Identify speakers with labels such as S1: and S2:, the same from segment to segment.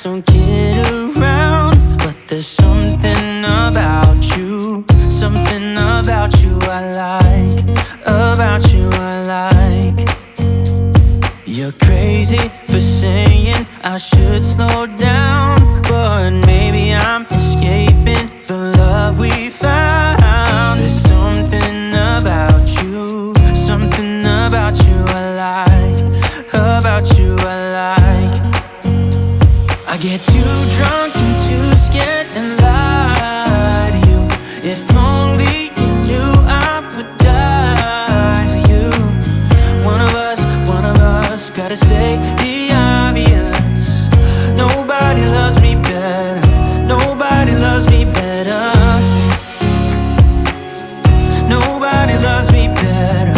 S1: just don't get around. But there's something about you, something about you I like, about you I like. You're crazy for saying I should slow down, but maybe I'm escaping the love we found. There's something about you, something about you I like, about you I like. I get too drunk and too scared and lie to you. If only you knew I would die for you. One of us gotta say the obvious. Nobody loves me better, nobody loves me better, nobody loves me better.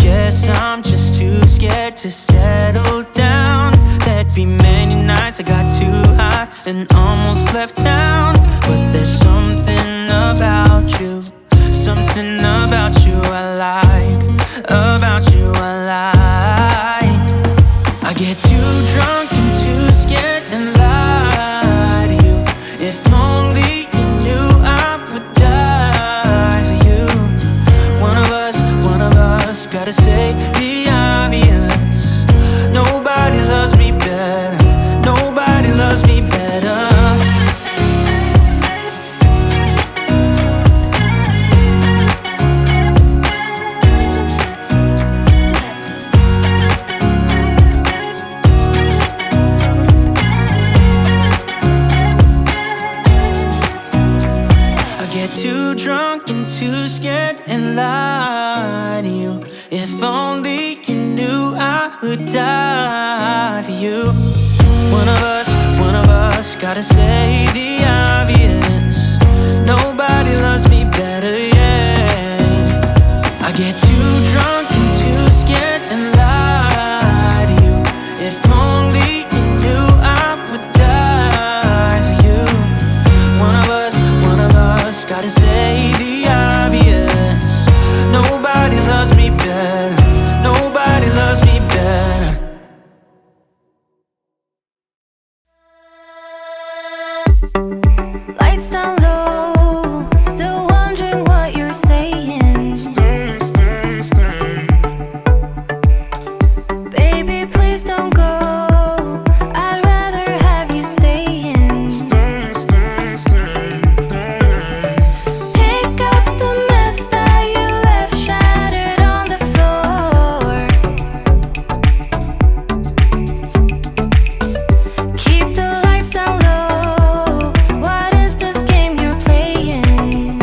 S1: Guess I'm just too scared to settle down. There'd be many nights I got too high and almost left town. But there's something about you, something about you I like, about you I like. I get too drunk and too scared and lie to you. If only you knew I would die for you. One of us gotta say the obvious. Nobody loves me better, nobody loves me better. Too drunk and too scared and lie to you. If only you knew I would die for you. One of us gotta say the obvious. Nobody loves me better, yeah. I get too drunk and too scared and lie to you. If only you knew I would die for you. One of us gotta say the obvious. Nobody loves me better, nobody loves me better.
S2: Lights down low, still wondering what you're saying.
S3: Stay, stay, stay.
S2: Baby, please don't go, I'd rather have you staying.
S3: Stay, stay, stay, stay.
S2: Pick up the mess that you left shattered on the floor. Keep the lights down low, what is this game you're playing?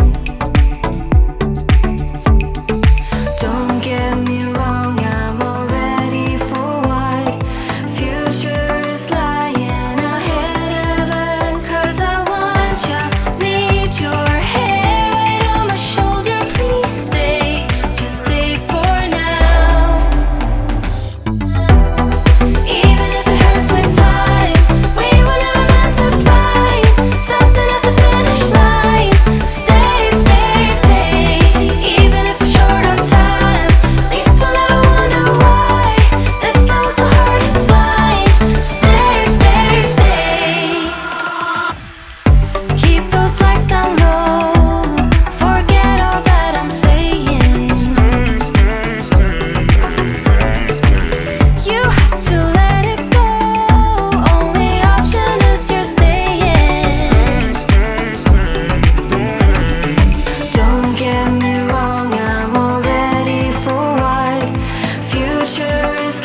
S2: Don't get me wrong, I'm already forward. Future is lying ahead of us. 'Cause I want ya, need your hair right on my shoulder. Please stay, just stay for now. Even if it hurts with time, we were never meant to fight. Something at the finish line. Stay, stay, stay. Even if we're short on time, at least we'll never wonder why this love was so hard to find. Stay, stay, stay. Keep those lights down low, forget all that I'm saying.
S3: Stay, stay, stay, stay.
S2: You have to let it go, only option is you're staying.
S3: Stay, stay, stay, stay.
S2: Don't get me wrong, I'm already forward. Future is